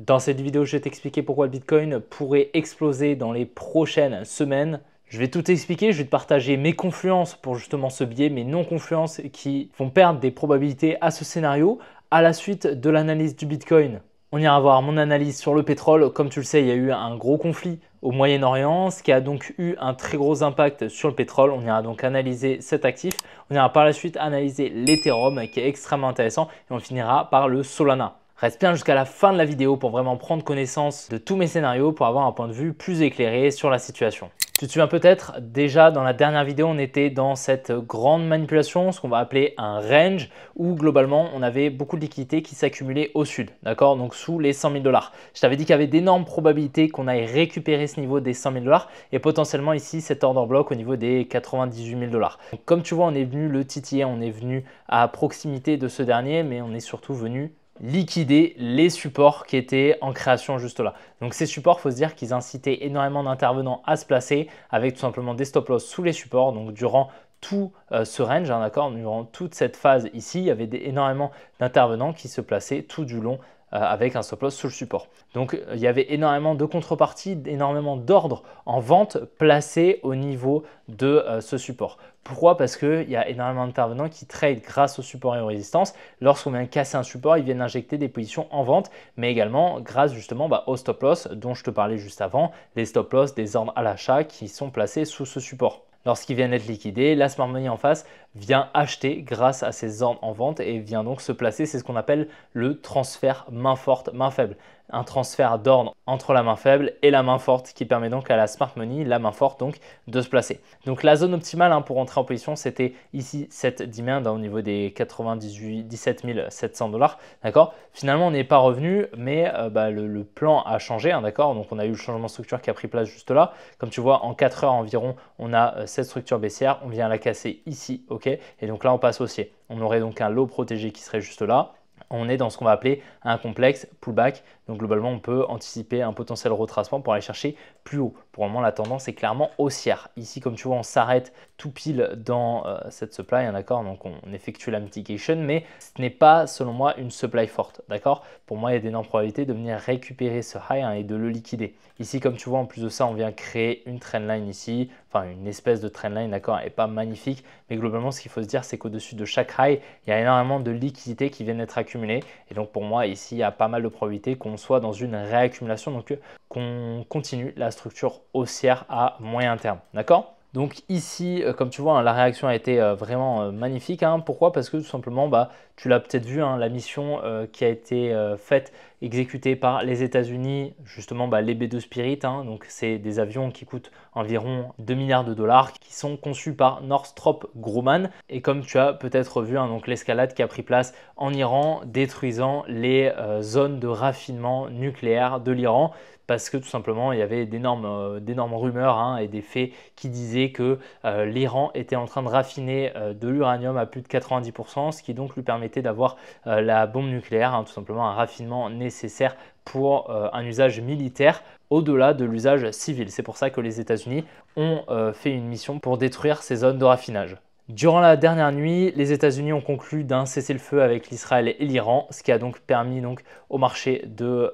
Dans cette vidéo, je vais t'expliquer pourquoi le Bitcoin pourrait exploser dans les prochaines semaines. Je vais tout expliquer, je vais te partager mes confluences pour justement ce biais, mes non-confluences qui vont perdre des probabilités à ce scénario. À la suite de l'analyse du Bitcoin, on ira voir mon analyse sur le pétrole. Comme tu le sais, il y a eu un gros conflit au Moyen-Orient, ce qui a donc eu un très gros impact sur le pétrole. On ira donc analyser cet actif. On ira par la suite analyser l'Ethereum qui est extrêmement intéressant et on finira par le Solana. Reste bien jusqu'à la fin de la vidéo pour vraiment prendre connaissance de tous mes scénarios pour avoir un point de vue plus éclairé sur la situation. Tu te souviens peut-être, déjà dans la dernière vidéo, on était dans cette grande manipulation, ce qu'on va appeler un range, où globalement on avait beaucoup de liquidités qui s'accumulaient au sud, d'accord, donc sous les 100 000 $. Je t'avais dit qu'il y avait d'énormes probabilités qu'on aille récupérer ce niveau des 100 000 $ et potentiellement ici cet order block au niveau des 98 000 $. Donc, comme tu vois, on est venu le titiller, on est venu à proximité de ce dernier, mais on est surtout venu liquider les supports qui étaient en création juste là. Donc ces supports, il faut se dire qu'ils incitaient énormément d'intervenants à se placer avec tout simplement des stop loss sous les supports. Donc durant tout ce range, d'accord, durant toute cette phase ici, il y avait énormément d'intervenants qui se plaçaient tout du long avec un stop loss sous le support. Donc il y avait énormément de contreparties, énormément d'ordres en vente placés au niveau de ce support. Pourquoi? Parce qu'il y a énormément d'intervenants qui trade grâce au support et aux résistances. Lorsqu'on vient casser un support, ils viennent injecter des positions en vente, mais également grâce justement au stop loss dont je te parlais juste avant, les stop loss des ordres à l'achat qui sont placés sous ce support. Lorsqu'ils viennent être liquidés, la smart money en face vient acheter grâce à ces ordres en vente et vient donc se placer. C'est ce qu'on appelle le transfert main forte, main faible. Un transfert d'ordre entre la main faible et la main forte qui permet donc à la smart money, la main forte donc, de se placer. Donc la zone optimale pour rentrer en position, c'était ici cette demand au niveau des 17 700 $. D'accord. Finalement, on n'est pas revenu, mais le plan a changé. D'accord. Donc on a eu le changement de structure qui a pris place juste là. Comme tu vois, en 4 heures environ, on a cette structure baissière. On vient la casser ici. OK. Et donc là, on passe haussier. On aurait donc un low protégé qui serait juste là. On est dans ce qu'on va appeler un complexe pullback. Donc globalement, on peut anticiper un potentiel retracement pour aller chercher plus haut. Pour le moment, la tendance est clairement haussière. Ici, comme tu vois, on s'arrête tout pile dans cette supply, d'accord. Donc on effectue la mitigation, mais ce n'est pas, selon moi, une supply forte, d'accord. Pour moi, il y a d'énormes probabilités de venir récupérer ce high et de le liquider. Ici, comme tu vois, en plus de ça, on vient créer une trendline ici, enfin une espèce de trendline, d'accord, elle n'est pas magnifique, mais globalement, ce qu'il faut se dire, c'est qu'au-dessus de chaque high, il y a énormément de liquidités qui viennent être accumulées. Et donc, pour moi, ici, il y a pas mal de probabilités qu'on soit dans une réaccumulation, donc qu'on continue la structure haussière à moyen terme, d'accord. Donc ici, comme tu vois, la réaction a été vraiment magnifique. Pourquoi? Parce que tout simplement, tu l'as peut-être vu, la mission qui a été faite, exécutée par les États-Unis, justement les B2 Spirit. Donc c'est des avions qui coûtent environ 2 milliards de dollars, qui sont conçus par Northrop Grumman. Et comme tu as peut-être vu, donc l'escalade qui a pris place en Iran, détruisant les zones de raffinement nucléaire de l'Iran. Parce que tout simplement, il y avait d'énormes rumeurs et des faits qui disaient que l'Iran était en train de raffiner de l'uranium à plus de 90%, ce qui donc lui permettait d'avoir la bombe nucléaire, tout simplement un raffinement nécessaire pour un usage militaire au-delà de l'usage civil. C'est pour ça que les États-Unis ont fait une mission pour détruire ces zones de raffinage. Durant la dernière nuit, les États-Unis ont conclu d'un cessez-le-feu avec l'Israël et l'Iran, ce qui a donc permis au marché de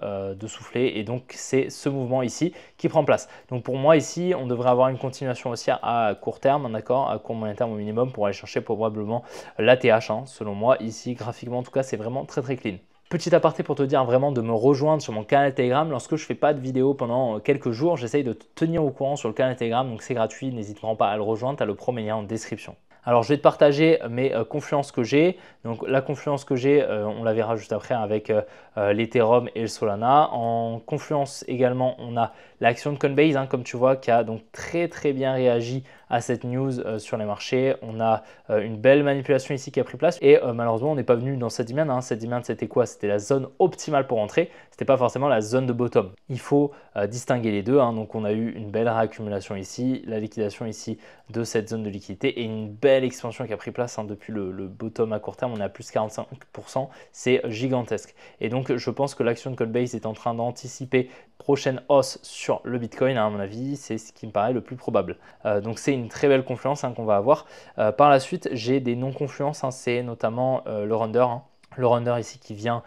souffler. Et donc, c'est ce mouvement ici qui prend place. Donc, pour moi, ici, on devrait avoir une continuation haussière à court terme, d'accord, à court moyen terme au minimum pour aller chercher probablement l'ATH. Selon moi, ici, graphiquement, en tout cas, c'est vraiment très très clean. Petit aparté pour te dire vraiment de me rejoindre sur mon canal Telegram. Lorsque je ne fais pas de vidéo pendant quelques jours, j'essaye de te tenir au courant sur le canal Telegram. Donc, c'est gratuit, n'hésite vraiment pas à le rejoindre. Tu as le premier lien en description. Alors, je vais te partager mes confluences que j'ai. Donc, la confluence que j'ai, on la verra juste après avec l'Ethereum et le Solana. En confluence également, on a l'action de Coinbase, comme tu vois, qui a donc très très bien réagi à cette news sur les marchés. On a une belle manipulation ici qui a pris place et malheureusement, on n'est pas venu dans cette demand. Cette demand, c'était quoi? C'était la zone optimale pour entrer. C'était pas forcément la zone de bottom. Il faut distinguer les deux. Donc, on a eu une belle réaccumulation ici, la liquidation ici de cette zone de liquidité et une belle expansion qui a pris place depuis le bottom à court terme. On est à plus 45%, c'est gigantesque. Et donc, je pense que l'action de Coinbase est en train d'anticiper prochaine hausse sur le Bitcoin. À mon avis, c'est ce qui me paraît le plus probable. Donc, c'est une très belle confluence qu'on va avoir. Par la suite, j'ai des non-confluences. C'est notamment le Render. le runner ici qui vient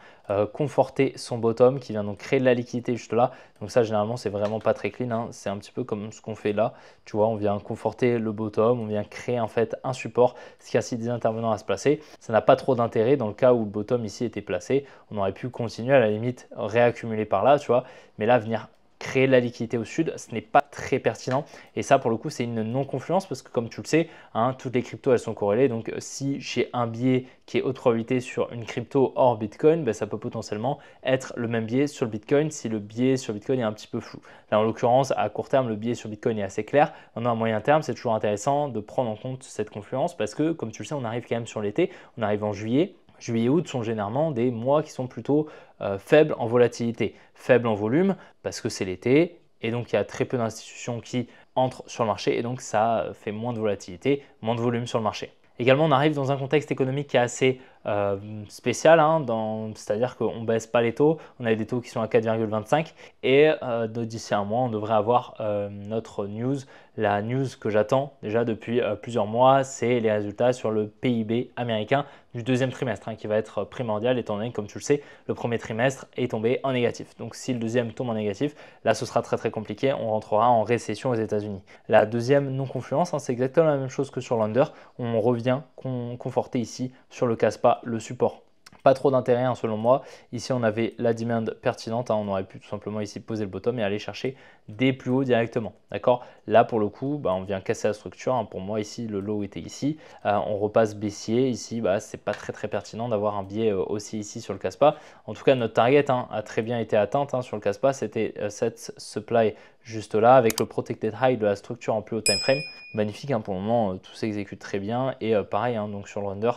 conforter son bottom, qui vient donc créer de la liquidité juste là. Donc ça, généralement, c'est vraiment pas très clean, hein. C'est un petit peu comme ce qu'on fait là. Tu vois, on vient conforter le bottom, on vient créer en fait un support, ce qui incite des intervenants à se placer. Ça n'a pas trop d'intérêt dans le cas où le bottom ici était placé. On aurait pu continuer à la limite réaccumuler par là, tu vois. Mais là, venir créer de la liquidité au sud, ce n'est pas très pertinent. Et ça, pour le coup, c'est une non-confluence parce que comme tu le sais, hein, toutes les cryptos, elles sont corrélées. Donc, si j'ai un biais qui est haute probabilité sur une crypto hors Bitcoin, ben, ça peut potentiellement être le même biais sur le Bitcoin si le biais sur Bitcoin est un petit peu flou. Là, en l'occurrence, à court terme, le biais sur Bitcoin est assez clair. Maintenant, à moyen terme, c'est toujours intéressant de prendre en compte cette confluence parce que, comme tu le sais, on arrive quand même sur l'été, on arrive en juillet. Juillet et août sont généralement des mois qui sont plutôt faibles en volatilité, faibles en volume parce que c'est l'été et donc il y a très peu d'institutions qui entrent sur le marché et donc ça fait moins de volatilité, moins de volume sur le marché. Également, on arrive dans un contexte économique qui est assez spécial, hein, c'est-à-dire qu'on ne baisse pas les taux, on a des taux qui sont à 4,25 et d'ici un mois, on devrait avoir notre news. La news que j'attends déjà depuis plusieurs mois, c'est les résultats sur le PIB américain du deuxième trimestre, hein, qui va être primordial étant donné que, comme tu le sais, le premier trimestre est tombé en négatif. Donc si le deuxième tombe en négatif, là ce sera très très compliqué, on rentrera en récession aux États-Unis. La deuxième non-confluence, hein, c'est exactement la même chose que sur l'under, on revient conforter ici sur le casse-pas, le support. Pas trop d'intérêt, hein, selon moi. Ici, on avait la demand pertinente, hein. On aurait pu tout simplement ici poser le bottom et aller chercher des plus hauts directement. D'accord. Là, pour le coup, on vient casser la structure, hein. Pour moi, ici, le low était ici. On repasse baissier. Ici, c'est pas très très pertinent d'avoir un biais aussi ici sur le casse-pas. En tout cas, notre target, hein, a très bien été atteinte, hein, sur le casse-pas. C'était cette supply juste là avec le protected high de la structure en plus haut time frame. Magnifique, hein, pour le moment, tout s'exécute très bien. Et pareil, hein, donc sur le render,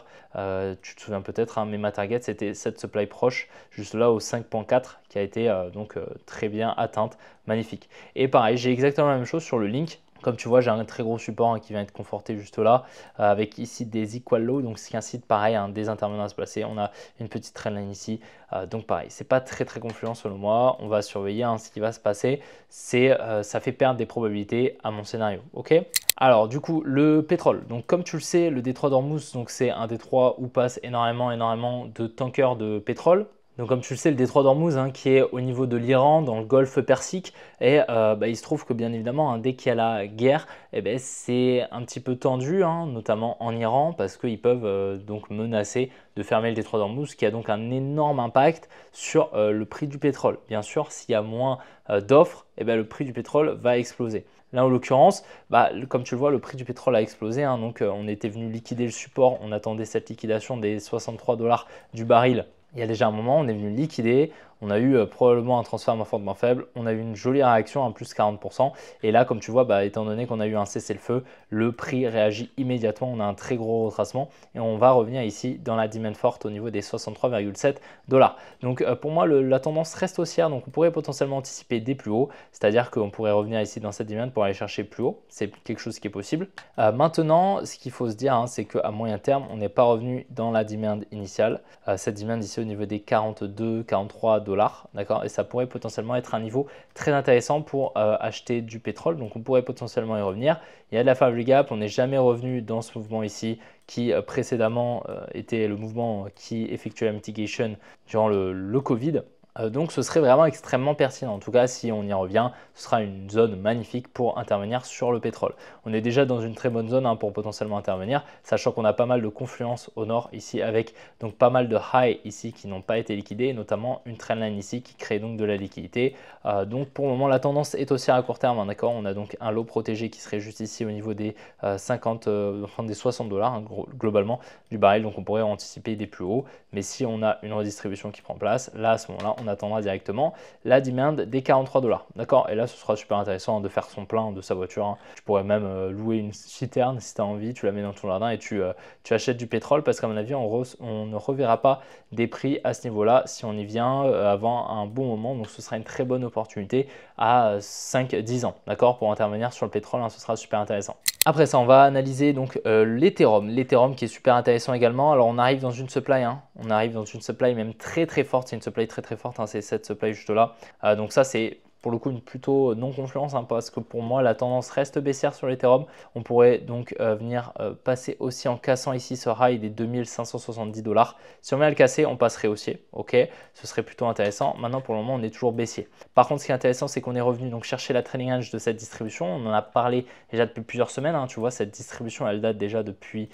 tu te souviens peut-être, hein, mais ma target, c'était cette supply proche, juste là au 5.4, qui a été très bien atteinte. Magnifique. Et pareil, j'ai exactement la même chose sur le link. Comme tu vois, j'ai un très gros support, hein, qui vient être conforté juste là, avec ici des equal low, donc ce qui incite pareil, hein, des intervenants à se placer. On a une petite trendline ici, donc pareil, c'est pas très très confluent selon moi. On va surveiller, hein, ce qui va se passer. Ça fait perdre des probabilités à mon scénario. Ok. Alors du coup, le pétrole. Donc comme tu le sais, le détroit d'Ormuz, donc c'est un détroit où passe énormément de tankers de pétrole. Donc comme tu le sais, le détroit d'Ormuz, hein, qui est au niveau de l'Iran, dans le golfe Persique, et il se trouve que bien évidemment, hein, dès qu'il y a la guerre, c'est un petit peu tendu, hein, notamment en Iran, parce qu'ils peuvent donc menacer de fermer le détroit d'Ormuz, qui a donc un énorme impact sur le prix du pétrole. Bien sûr, s'il y a moins d'offres, le prix du pétrole va exploser. Là, en l'occurrence, comme tu le vois, le prix du pétrole a explosé, hein, donc on était venu liquider le support, on attendait cette liquidation des 63 $ du baril. Il y a déjà un moment, on est venu liquider, on a eu probablement un transfert moins fortement faible, on a eu une jolie réaction, un plus 40%. Et là, comme tu vois, étant donné qu'on a eu un cessez-le-feu, le prix réagit immédiatement, on a un très gros retracement et on va revenir ici dans la demand forte au niveau des 63,7 $. Donc pour moi, la tendance reste haussière, donc on pourrait potentiellement anticiper des plus hauts, c'est-à-dire qu'on pourrait revenir ici dans cette demand pour aller chercher plus haut, c'est quelque chose qui est possible. Maintenant, ce qu'il faut se dire, hein, c'est qu'à moyen terme, on n'est pas revenu dans la demand initiale. Cette demand ici au niveau des 42, 43 $, d'accord, et ça pourrait potentiellement être un niveau très intéressant pour acheter du pétrole, donc on pourrait potentiellement y revenir. Il y a de la favorable gap, on n'est jamais revenu dans ce mouvement ici qui précédemment était le mouvement qui effectuait la mitigation durant le Covid. Donc ce serait vraiment extrêmement pertinent. En tout cas, si on y revient, ce sera une zone magnifique pour intervenir sur le pétrole. On est déjà dans une très bonne zone, hein, pour potentiellement intervenir, sachant qu'on a pas mal de confluence au nord ici avec donc pas mal de high ici qui n'ont pas été liquidés, et notamment une trendline ici qui crée donc de la liquidité. Donc pour le moment, la tendance est haussière à court terme, hein, d'accord. On a donc un low protégé qui serait juste ici au niveau des des 60 $, hein, globalement du baril, donc on pourrait anticiper des plus hauts. Mais si on a une redistribution qui prend place, là à ce moment-là, on attendra directement la demand des 43 $. D'accord. Et là, ce sera super intéressant de faire son plein de sa voiture, hein. Tu pourrais même louer une citerne si tu as envie, tu la mets dans ton jardin et tu achètes du pétrole parce qu'à mon avis, on ne reverra pas des prix à ce niveau-là si on y vient avant un bon moment. Donc, ce sera une très bonne opportunité à 5-10 ans, d'accord, pour intervenir sur le pétrole, hein, ce sera super intéressant. Après ça, on va analyser donc l'Ethereum. L'Ethereum qui est super intéressant également. Alors, on arrive dans une supply, hein. On arrive dans une supply même très très forte. C'est une supply très très forte, hein. C'est cette supply juste là. Donc ça, c'est pour le coup une plutôt non-confluence parce que pour moi la tendance reste baissière sur l'Ethereum. On pourrait donc venir passer aussi en cassant ici ce high des 2570 $. Si on vient à le casser, on passerait haussier, ok, ce serait plutôt intéressant. Maintenant pour le moment on est toujours baissier. Par contre ce qui est intéressant c'est qu'on est revenu donc chercher la trailing range de cette distribution. On en a parlé déjà depuis plusieurs semaines, tu vois cette distribution elle date déjà depuis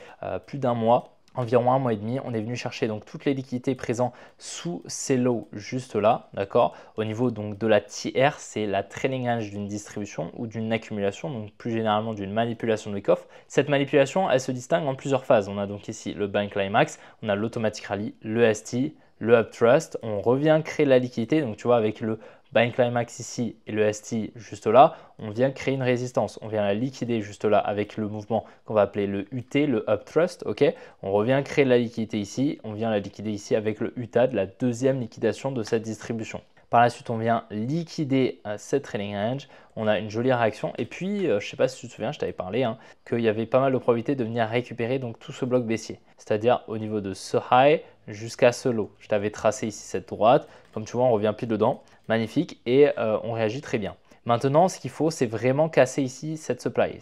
plus d'un mois. Environ un mois et demi, on est venu chercher donc toutes les liquidités présentes sous ces lows juste là, d'accord. Au niveau donc de la TR, c'est la trailing range d'une distribution ou d'une accumulation, donc plus généralement d'une manipulation de Wyckoff. Cette manipulation, elle se distingue en plusieurs phases. On a donc ici le buying climax, on a l'automatic rally, le ST, le uptrust. On revient créer la liquidité, donc tu vois avec le buying climax ici et le ST juste là, on vient créer une résistance. On vient la liquider juste là avec le mouvement qu'on va appeler le UT, le uptrust. Ok, on revient créer la liquidité ici. On vient la liquider ici avec le UTAD, la deuxième liquidation de cette distribution. Par la suite, on vient liquider cette trailing range. On a une jolie réaction. Et puis, je ne sais pas si tu te souviens, je t'avais parlé qu'il y avait pas mal de probabilité de venir récupérer donc, tout ce bloc baissier. C'est-à-dire au niveau de ce high jusqu'à ce low. Je t'avais tracé ici cette droite. Comme tu vois, on revient pile dedans. Magnifique. Et on réagit très bien. Maintenant, ce qu'il faut, c'est vraiment casser ici cette supply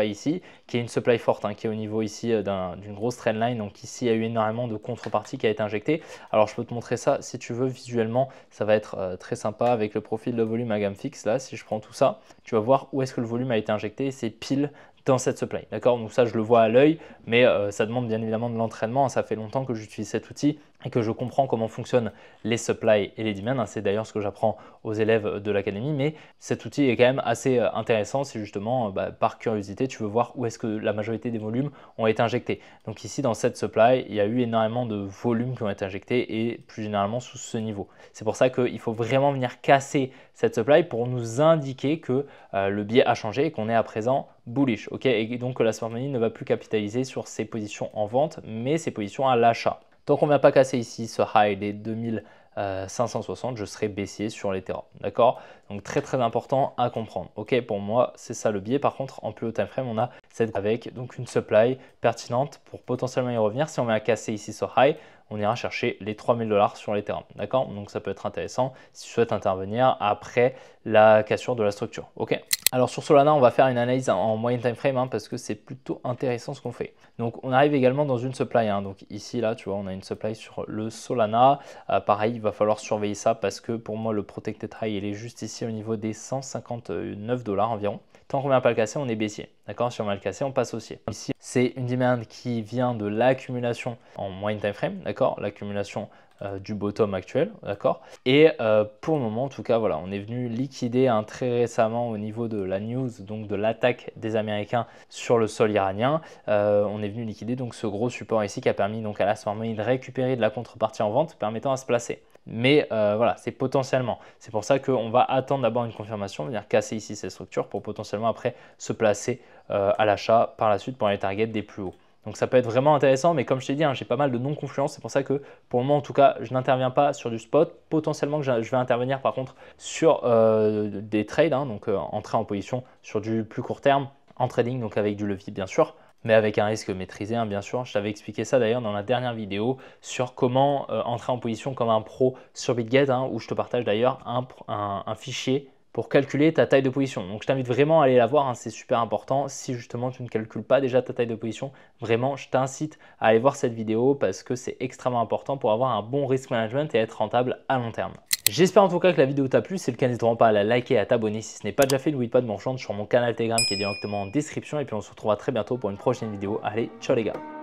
ici, qui est une supply forte, qui est au niveau ici d'une grosse trendline. Donc ici, il y a eu énormément de contrepartie qui a été injectée. Alors, je peux te montrer ça si tu veux visuellement. Ça va être très sympa avec le profil de volume à gamme fixe. Là, si je prends tout ça, tu vas voir où est-ce que le volume a été injecté. C'est pile dans cette supply, d'accord. Donc ça, je le vois à l'œil, mais ça demande bien évidemment de l'entraînement. Ça fait longtemps que j'utilise cet outil et que je comprends comment fonctionnent les supply et les demands. C'est d'ailleurs ce que j'apprends aux élèves de l'académie, mais cet outil est quand même assez intéressant si justement, par curiosité, tu veux voir où est-ce que la majorité des volumes ont été injectés. Donc ici, dans cette supply, il y a eu énormément de volumes qui ont été injectés et plus généralement sous ce niveau. C'est pour ça qu'il faut vraiment venir casser cette supply pour nous indiquer que le biais a changé et qu'on est à présent bullish, ok, et donc que la smart money ne va plus capitaliser sur ses positions en vente, mais ses positions à l'achat. Tant qu'on ne vient pas casser ici ce high des 2560, je serai baissier sur l'Ethereum, d'accord. Donc très très important à comprendre, ok. Pour moi, c'est ça le biais. Par contre, en plus haut time frame, on a cette avec donc une supply pertinente pour potentiellement y revenir. Si on vient casser ici ce high, on ira chercher les 3000 $ sur l'Ethereum, d'accord. Donc ça peut être intéressant si tu souhaites intervenir après la cassure de la structure, ok. Alors sur Solana, on va faire une analyse en moyenne time frame parce que c'est plutôt intéressant ce qu'on fait. Donc on arrive également dans une supply. Donc ici, là, tu vois, on a une supply sur le Solana. Pareil, il va falloir surveiller ça parce que pour moi, le protected high, il est juste ici au niveau des 159 $ environ. Tant qu'on ne vient pas le casser, on est baissier. D'accord. Si on vient le casser, on passe haussier. Ici, c'est une demande qui vient de l'accumulation en moyenne time frame. D'accord. L'accumulation du bottom actuel, d'accord. Et pour le moment, en tout cas, voilà, on est venu liquider très récemment au niveau de la news, donc de l'attaque des Américains sur le sol iranien. On est venu liquider donc ce gros support ici qui a permis donc à la smart money de récupérer de la contrepartie en vente, permettant à se placer. Mais voilà, c'est potentiellement. C'est pour ça qu'on va attendre d'abord une confirmation, venir casser ici ces structures pour potentiellement après se placer à l'achat par la suite pour les targets des plus hauts. Donc ça peut être vraiment intéressant, mais comme je t'ai dit, j'ai pas mal de non-confluence. C'est pour ça que pour le moment, en tout cas, je n'interviens pas sur du spot. Potentiellement que je vais intervenir par contre sur des trades, donc entrer en position sur du plus court terme en trading, donc avec du levier bien sûr, mais avec un risque maîtrisé, bien sûr. Je t'avais expliqué ça d'ailleurs dans la dernière vidéo sur comment entrer en position comme un pro sur BitGet, où je te partage d'ailleurs un fichier pour calculer ta taille de position. Donc je t'invite vraiment à aller la voir, c'est super important. Si justement tu ne calcules pas déjà ta taille de position, vraiment je t'incite à aller voir cette vidéo parce que c'est extrêmement important pour avoir un bon risk management et être rentable à long terme. J'espère en tout cas que la vidéo t'a plu. Si c'est le cas, n'hésite pas à la liker et à t'abonner si ce n'est pas déjà fait. N'oublie pas de me rejoindre sur mon canal Telegram qui est directement en description. Et puis on se retrouvera très bientôt pour une prochaine vidéo. Allez, ciao les gars!